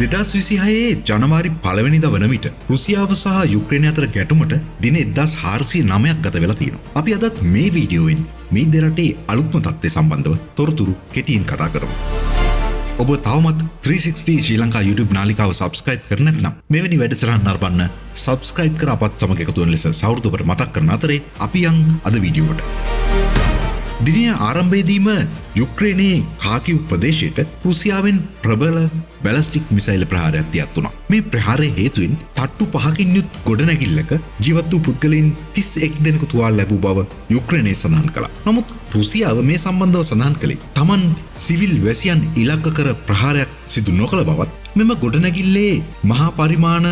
2026 ජනවාරි 1 වෙනිදා වන විට රුසියාව සහ යුක්‍රේනය අතර ගැටුමට දින 1409ක් ගත වෙලා තියෙනවා. අපි අදත් මේ වීඩියෝවෙන් මේ දෙරටේ අලුත්ම තත්ත්වය සම්බන්ධව තොරතුරු කෙටියෙන් කතා කරමු. ඔබ තවමත් 360 ශ්‍රී ලංකා YouTube නාලිකාව subscribe කර නැත්නම් මෙවැනි වැඩසටහන් නරඹන්න subscribe කර අපත් සමග එකතු වෙන ලෙස සවුරුදු ඔබට මතක් කරන අතරේ අපි යන් අද වීඩියෝවට. දිනය ආරම්භයේදීම යුක්‍රේනයේ කාකිව් ප්‍රදේශයට රුසියාවෙන් ප්‍රබල බැලිස්ටික් මිසයිල් ප්‍රහාරයක් දියත් වුණා. මේ ප්‍රහාරයේ හේතුවෙන් තට්ටු 5කින් යුත් ගොඩනැගිල්ලක ජීවත් වූ පුද්ගලයන් 31 දෙනෙකු තුවාල ලැබූ බව යුක්‍රේනය සඳහන් කළා. නමුත් රුසියාව මේ සම්බන්ධව සඳහන් කළේ තමන් සිවිල් වැසියන් ඉලක්ක කර ප්‍රහාරයක් සිදු නොකළ බවත්, මෙම ගොඩනැගිල්ලේ මහා පරිමාණ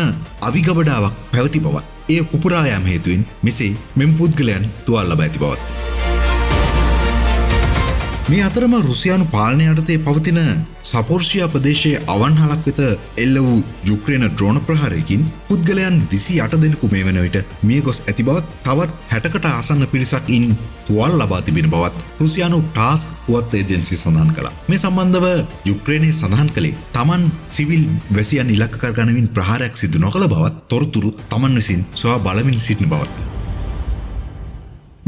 අවිගබඩාවක් පැවති බවත්, එය පුපුරා යාම හේතුවෙන් මෙසේ මෙම පුද්ගලයන් තුවාල ලබා ඇති බවත්. මේ අතරම රුසියානු පාලනය යටතේ පවතින සපොර්ෂියා ප්‍රදේශයේ අවන්හලක් වෙත එල්ල වූ යුක්‍රේන ඩ්‍රෝන ප්‍රහාරයකින් පුද්ගලයන් 28 දෙනෙකු මේ වන විට මිය ගොස් ඇති බවත්, තවත් 60කට ආසන්න පිරිසක් ඉන් තුවාල ලබා තිබෙන බවත් රුසියානු ටාස්ක් පුවත් ඒජන්සිය සඳහන් කළා. මේ සම්බන්ධව යුක්‍රේනය සඳහන් කළේ තමන් සිවිල් වැසියන් ඉලක්ක කර ගනිමින් ප්‍රහාරයක් සිදු නොකළ බවත්, තොරතුරු තමන් විසින් සොයා බලමින් සිටින බවත්.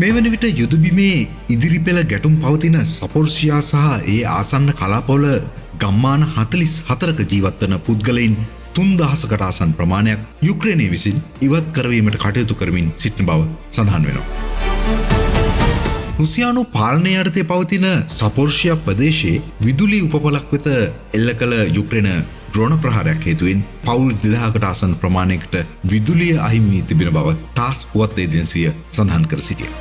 මේ වන විට යුදබිමේ ඉදිරි පෙළ ගැටුම් පවතින සපොර්ෂියා සහ ඒ ආසන්න කලාපවල ගම්මාන 44ක ජීවත්වන පුද්ගලයින් 3000කට ආසන්න ප්‍රමාණයක් යුක්‍රේනය විසින් ඉවත් කරවීමට කටයුතු කරමින් සිටින බව සඳහන් වෙනවා. රුසියානු පාලනය යටතේ පවතින සපොර්ෂියා ප්‍රදේශයේ විදුලි උපපලක් වෙත එල්ල කළ යුක්‍රේන ඩ්‍රෝන ප්‍රහාරයක් හේතුවෙන් පවුල් 2000කට ආසන්න ප්‍රමාණයකට විදුලිය අහිමි වී තිබෙන බව ටාස්ක් පුවත් ඒජන්සිය සඳහන් කර සිටියා.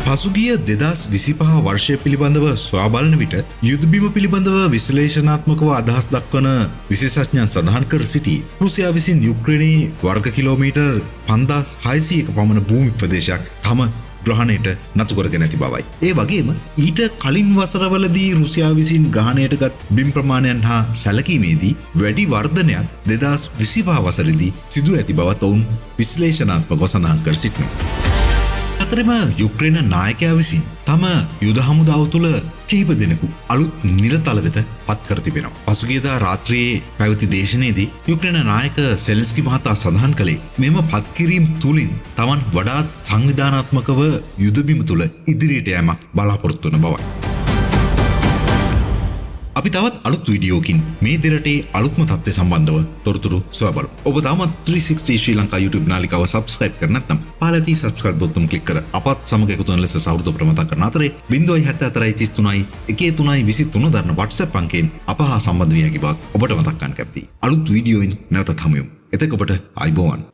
පසුගිය 2025 වර්ෂය පිළිබඳව සොයා බලන විට යුදබිම පිළිබඳව විශ්ලේෂණාත්මකව අදහස් දක්වන විශේෂඥයන් සඳහන් කර සිටි රුසියාව විසින් යුක්‍රේනයේ වර්ග කිලෝමීටර් 5600ක පමණ භූමි ප්‍රදේශයක් තම ග්‍රහණයට නතු කරගෙන ඇති බවයි. ඒ වගේම ඊට කලින් වසරවලදී රුසියාව විසින් ග්‍රහණයටගත් බිම් ප්‍රමාණයන් හා සැලකීමේදී වැඩි වර්ධනයක් 2025 වසරේදී සිදු ඇති බවත් ඔවුන් විශ්ලේෂණාත්මකව සඳහන් කර සිටිනවා. අතරම යුක්‍රේන නායකයා විසින් තම යුද හමුදාව තුළ කිහිප දෙනෙකු අලුත් නිලතල වෙත පත් කර තිබෙනවා. පසුගියදා රාත්‍රියේ පැවති දේශනයේදී යුක්‍රේන නායක සෙලෙන්ස්කි මහතා සඳහන් කළේ මෙම පත්කිරීම තුලින් තමන් වඩාත් සංවිධානාත්මකව යුදබිම තුළ ඉදිරියට යෑමක් බලාපොරොත්තු වන බවයි. අපි තවත් අලුත් වීඩියෝකින් මේ දෙරටේ අලුත්ම තත්ත්වය සම්බන්ධව තොරතුරු සොයා බලමු. ඔබ තාමත් 360 ශ්‍රී ලංකා YouTube නාලිකාව subscribe කර නැත්නම් පහළ තියෙන subscribe බටන් ක්ලික් කර අපත් සමග එකතු වෙන ලෙස සවුරුදු ඔබට මතක් කරන අතරේ 07433 1323 දරන WhatsApp අංකයෙන් අප හා සම්බන්ධ විය හැකි බවත් ඔබට මතක් කරන්න කැමැතියි. අලුත් වීඩියෝයින් නැවතත් හමු යමු. එතකොට ආයිබෝවන්.